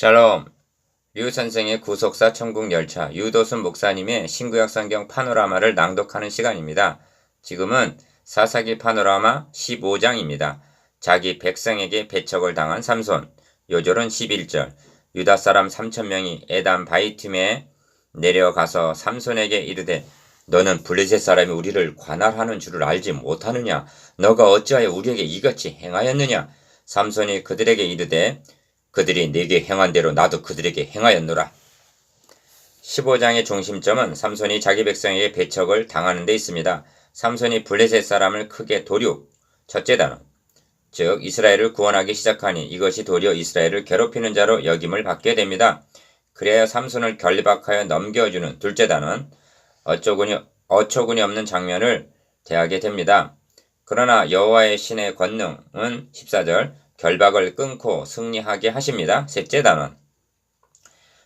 샬롬. 류 선생의 구속사 천국열차 유도순 목사님의 신구약 성경 파노라마를 낭독하는 시간입니다. 지금은 사사기 파노라마 15장입니다. 자기 백성에게 배척을 당한 삼손. 요절은 11절. 유다 사람 3,000명이 에담 바이팀에 내려가서 삼손에게 이르되 너는 블레셋 사람이 우리를 관할하는 줄을 알지 못하느냐? 너가 어찌하여 우리에게 이같이 행하였느냐? 삼손이 그들에게 이르되 그들이 내게 행한 대로 나도 그들에게 행하였노라. 15장의 중심점은 삼손이 자기 백성에게 배척을 당하는 데 있습니다. 삼손이 블레셋 사람을 크게 도륙, 첫째 단어, 즉 이스라엘을 구원하기 시작하니 이것이 도리어 이스라엘을 괴롭히는 자로 여김을 받게 됩니다. 그래야 삼손을 결박하여 넘겨주는 둘째 단어는 어처구니 없는 장면을 대하게 됩니다. 그러나 여호와의 신의 권능은 14절 결박을 끊고 승리하게 하십니다. 셋째 단원.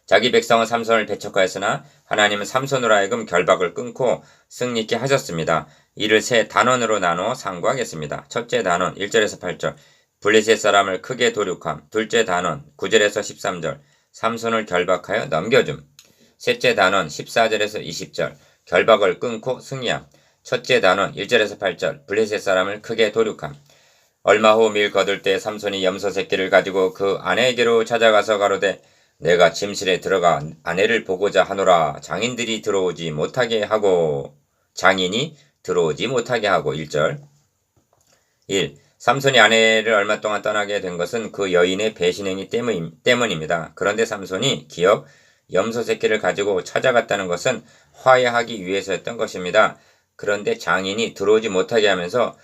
자기 백성은 삼손을 배척하였으나 하나님은 삼손으로 하여금 결박을 끊고 승리케 하셨습니다. 이를 세 단원으로 나누어 상고하겠습니다. 첫째 단원 1절에서 8절 블레셋 사람을 크게 도륙함. 둘째 단원 9절에서 13절 삼손을 결박하여 넘겨줌. 셋째 단원 14절에서 20절 결박을 끊고 승리함. 첫째 단원 1절에서 8절 블레셋 사람을 크게 도륙함. 얼마 후 밀 거둘 때 삼손이 염소 새끼를 가지고 그 아내에게로 찾아가서 가로되 내가 침실에 들어가 아내를 보고자 하노라. 장인이 들어오지 못하게 하고 1절 1. 삼손이 아내를 얼마 동안 떠나게 된 것은 그 여인의 배신행위 때문입니다. 그런데 삼손이 기억 염소 새끼를 가지고 찾아갔다는 것은 화해하기 위해서였던 것입니다. 그런데 장인이 들어오지 못하게 하면서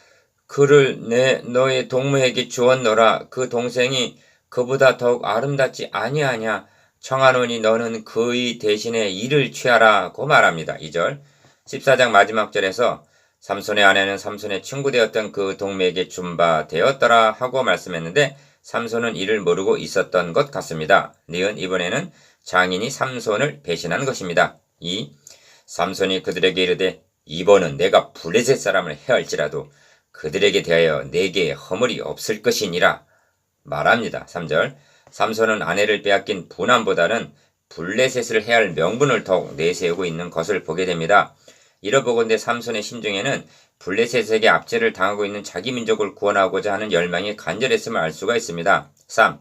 그를 너의 동무에게 주었노라. 그 동생이 그보다 더욱 아름답지 아니하냐. 청하노니 너는 그의 대신에 이를 취하라고 말합니다. 2절 14장 마지막 절에서 삼손의 아내는 삼손의 친구 되었던 그 동무에게 준 바 되었더라 하고 말씀했는데 삼손은 이를 모르고 있었던 것 같습니다. 니은 이번에는 장인이 삼손을 배신한 것입니다. 2. 삼손이 그들에게 이르되 이번은 내가 블레셋 사람을 해할지라도 그들에게 대하여 내게 허물이 없을 것이니라 말합니다. 3절 삼손은 아내를 빼앗긴 분함보다는 블레셋을 해할 명분을 더욱 내세우고 있는 것을 보게 됩니다. 이러보건대 삼손의 심중에는 블레셋에게 압제를 당하고 있는 자기 민족을 구원하고자 하는 열망이 간절했음을 알 수가 있습니다. 3.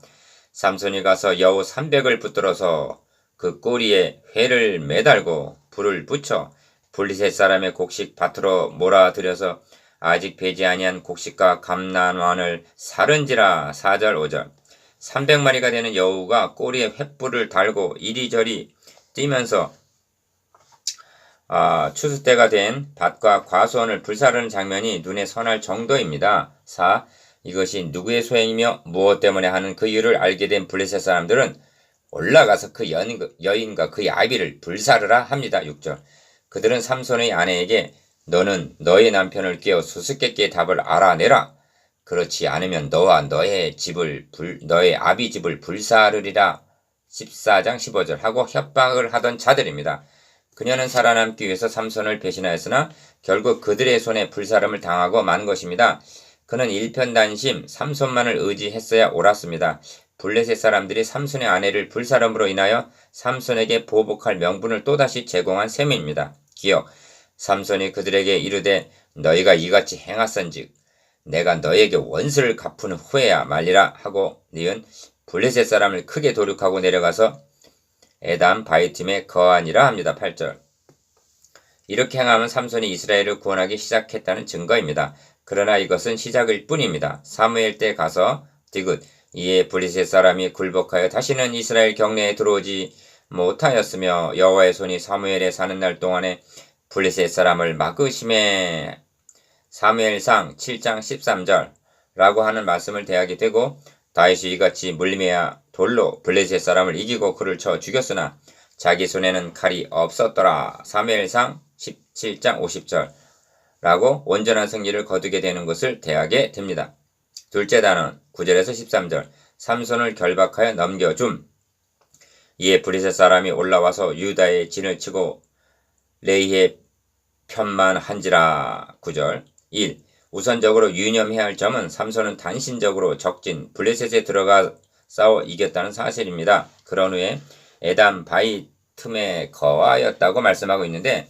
삼손이 가서 여우 300을 붙들어서 그 꼬리에 회를 매달고 불을 붙여 블레셋 사람의 곡식 밭으로 몰아들여서 아직 배지 아니한 곡식과 감난환을 사른지라. 4절 5절 300마리가 되는 여우가 꼬리에 횃불을 달고 이리저리 뛰면서 추수 때가 된 밭과 과수원을 불사르는 장면이 눈에 선할 정도입니다. 4. 이것이 누구의 소행이며 무엇 때문에 하는 그 이유를 알게 된 블레셋 사람들은 올라가서 그 여인과 그의 아비를 불사르라 합니다. 6절 그들은 삼손의 아내에게 너는 너의 남편을 깨어 수수께끼의 답을 알아내라. 그렇지 않으면 너와 너의 아비 집을 불사르리라. 14장 15절 하고 협박을 하던 자들입니다. 그녀는 살아남기 위해서 삼손을 배신하였으나 결국 그들의 손에 불사름을 당하고 만 것입니다. 그는 일편단심 삼손만을 의지했어야 옳았습니다. 블레셋 사람들이 삼손의 아내를 불사름으로 인하여 삼손에게 보복할 명분을 또다시 제공한 셈입니다. 기억 삼손이 그들에게 이르되 너희가 이같이 행하선즉 내가 너에게 원수를 갚은 후에야 말리라 하고 니은 블레셋 사람을 크게 도륙하고 내려가서 에담 바이팀에 거하니라 합니다. 8절 이렇게 행하면 삼손이 이스라엘을 구원하기 시작했다는 증거입니다. 그러나 이것은 시작일 뿐입니다. 사무엘 때 가서 디귿 이에 블레셋 사람이 굴복하여 다시는 이스라엘 경내에 들어오지 못하였으며 여호와의 손이 사무엘에 사는 날 동안에 블레셋 사람을 막으심에 사무엘상 7장 13절 라고 하는 말씀을 대하게 되고 다윗이 이같이 물리매야 돌로 블레셋 사람을 이기고 그를 쳐 죽였으나 자기 손에는 칼이 없었더라. 사무엘상 17장 50절 라고 온전한 승리를 거두게 되는 것을 대하게 됩니다. 둘째 단원 9절에서 13절 삼손을 결박하여 넘겨줌. 이에 블레셋 사람이 올라와서 유다의 진을 치고 레이의 편만한지라. 9절 1. 우선적으로 유념해야 할 점은 삼손은 단신적으로 적진 블레셋에 들어가서 싸워 이겼다는 사실입니다. 그런 후에 에담 바위 틈에 거하였다고 말씀하고 있는데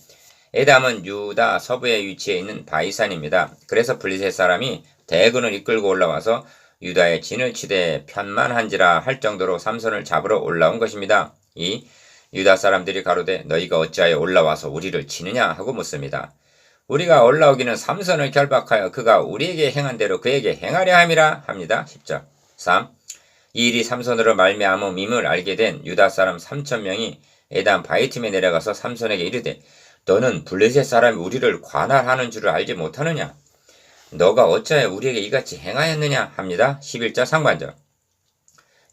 에담은 유다 서부에 위치해 있는 바이산입니다. 그래서 블레셋 사람이 대군을 이끌고 올라와서 유다의 진을 치되 편만한지라 할 정도로 삼손을 잡으러 올라온 것입니다. 이 유다 사람들이 가로되 너희가 어찌하여 올라와서 우리를 치느냐 하고 묻습니다. 우리가 올라오기는 삼손을 결박하여 그가 우리에게 행한 대로 그에게 행하려 함이라 합니다. 10절 3. 이 일이 삼손으로 말미암음임을 알게 된 유다 사람 3,000명이 에담 바이틈에 내려가서 삼손에게 이르되 너는 블레셋 사람이 우리를 관할하는 줄을 알지 못하느냐? 너가 어찌하여 우리에게 이같이 행하였느냐? 합니다. 11절 상반절.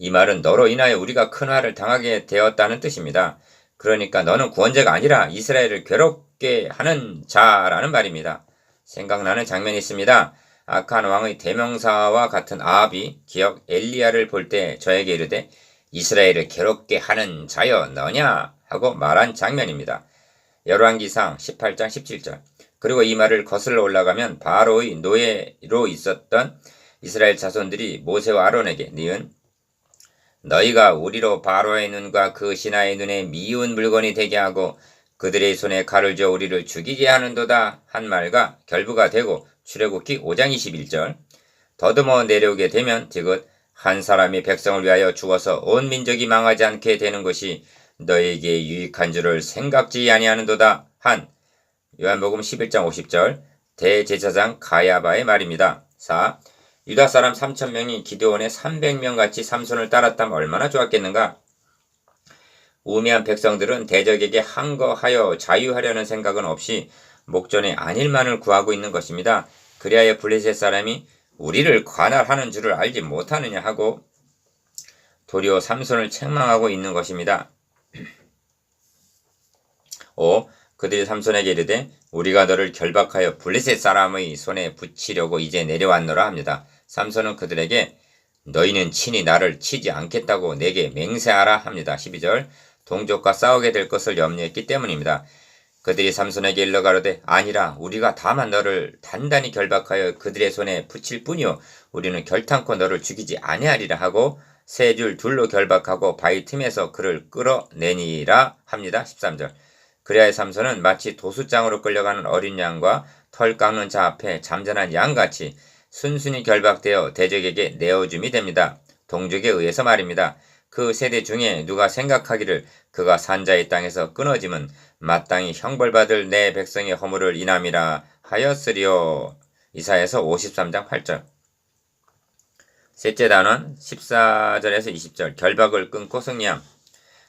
이 말은 너로 인하여 우리가 큰 화를 당하게 되었다는 뜻입니다. 그러니까 너는 구원자가 아니라 이스라엘을 괴롭게 하는 자라는 말입니다. 생각나는 장면이 있습니다. 악한 왕의 대명사와 같은 아합이 기억 엘리야를 볼 때 저에게 이르되 이스라엘을 괴롭게 하는 자여 너냐? 하고 말한 장면입니다. 열왕기상 18장 17절. 그리고 이 말을 거슬러 올라가면 바로의 노예로 있었던 이스라엘 자손들이 모세와 아론에게 니은 너희가 우리로 바로의 눈과 그 신하의 눈에 미운 물건이 되게 하고 그들의 손에 칼을 쥐어 우리를 죽이게 하는도다 한 말과 결부가 되고 출애굽기 5장 21절. 더듬어 내려오게 되면 디귿 한 사람이 백성을 위하여 죽어서 온 민족이 망하지 않게 되는 것이 너에게 유익한 줄을 생각지 아니하는도다 한 요한복음 11장 50절 대제사장 가야바의 말입니다. 4. 유다 사람 3,000명이 기드온의 300명 같이 삼손을 따랐다면 얼마나 좋았겠는가? 우매한 백성들은 대적에게 항거하여 자유하려는 생각은 없이 목전의 안일만을 구하고 있는 것입니다. 그리하여 블레셋 사람이 우리를 관할하는 줄을 알지 못하느냐 하고 도리어 삼손을 책망하고 있는 것입니다. 5. 그들이 삼손에게 이르되 우리가 너를 결박하여 블레셋 사람의 손에 붙이려고 이제 내려왔노라 합니다. 삼손은 그들에게 너희는 친히 나를 치지 않겠다고 내게 맹세하라 합니다. 12절 동족과 싸우게 될 것을 염려했기 때문입니다. 그들이 삼손에게 일러 가로되 아니라 우리가 다만 너를 단단히 결박하여 그들의 손에 붙일 뿐이요 우리는 결탄코 너를 죽이지 아니하리라 하고 세 줄 둘로 결박하고 바위 틈에서 그를 끌어내니라 합니다. 13절 그리하여 삼손은 마치 도수장으로 끌려가는 어린 양과 털 깎는 자 앞에 잠잠한 양같이 순순히 결박되어 대적에게 내어줌이 됩니다. 동족에 의해서 말입니다. 그 세대 중에 누가 생각하기를 그가 산자의 땅에서 끊어짐은 마땅히 형벌받을 내 백성의 허물을 인함이라 하였으리요. 이사야서 53장 8절. 셋째 단원 14절에서 20절 결박을 끊고 승리함.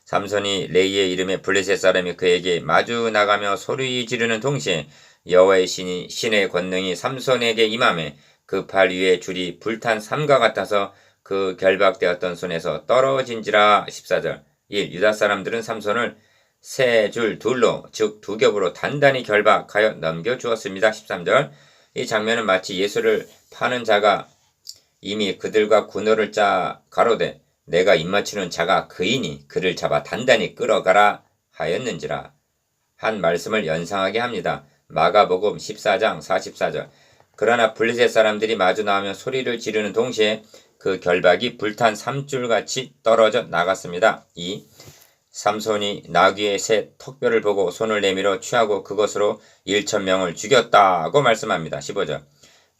삼손이 레이의 이름에 블레셋 사람이 그에게 마주 나가며 소리 지르는 동시에 여호와의 신의 권능이 삼손에게 임하매 그 팔 위에 줄이 불탄 삼과 같아서 그 결박되었던 손에서 떨어진지라. 14절 1. 유다 사람들은 삼손을 세 줄 둘로 즉 두 겹으로 단단히 결박하여 넘겨주었습니다. 13절 이 장면은 마치 예수를 파는 자가 이미 그들과 군어를 짜 가로되 내가 입맞추는 자가 그이니 그를 잡아 단단히 끌어가라 하였는지라 한 말씀을 연상하게 합니다. 마가복음 14장 44절 그러나 블레셋 사람들이 마주 나오며 소리를 지르는 동시에 그 결박이 불탄 삼줄같이 떨어져 나갔습니다. 2. 삼손이 나귀의 새 턱뼈를 보고 손을 내밀어 취하고 그것으로 1,000명을 죽였다고 말씀합니다. 15절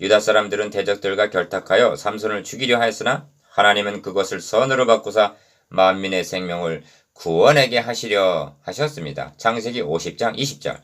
유다 사람들은 대적들과 결탁하여 삼손을 죽이려 하였으나 하나님은 그것을 선으로 바꾸사 만민의 생명을 구원하게 하시려 하셨습니다. 창세기 50장 20절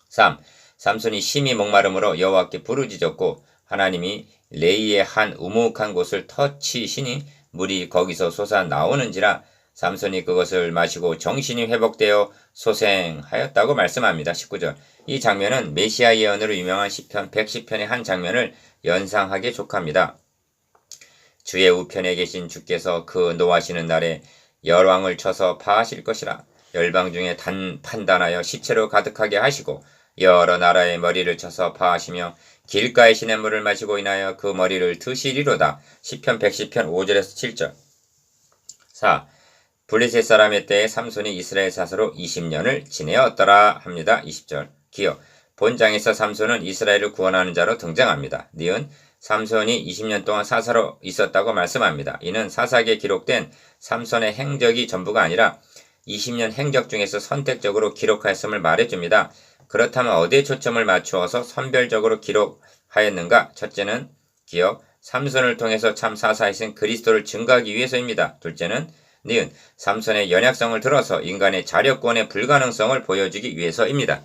3. 삼손이 심히 목마름으로 여호와께 부르짖었고 하나님이 레이의 한 우묵한 곳을 터치시니 물이 거기서 솟아 나오는지라 삼손이 그것을 마시고 정신이 회복되어 소생하였다고 말씀합니다. 19절 이 장면은 메시아 예언으로 유명한 시편 110편의 한 장면을 연상하게 족합니다. 주의 우편에 계신 주께서 그 노하시는 날에 열왕을 쳐서 파하실 것이라 열방 중에 판단하여 시체로 가득하게 하시고 여러 나라의 머리를 쳐서 파하시며 길가의 시냇물을 마시고 인하여 그 머리를 드시리로다. 시편 110편 5절에서 7절 4. 블레셋 사람의 때에 삼손이 이스라엘 사서로 20년을 지내었더라 합니다. 20절 기여 본장에서 삼손은 이스라엘을 구원하는 자로 등장합니다. 니은 삼손이 20년 동안 사사로 있었다고 말씀합니다. 이는 사사기에 기록된 삼손의 행적이 전부가 아니라 20년 행적 중에서 선택적으로 기록하였음을 말해줍니다. 그렇다면 어디에 초점을 맞추어서 선별적으로 기록하였는가? 첫째는 기억, 삼손을 통해서 참 사사이신 그리스도를 증거하기 위해서입니다. 둘째는 니은, 삼손의 연약성을 들어서 인간의 자력권의 불가능성을 보여주기 위해서입니다.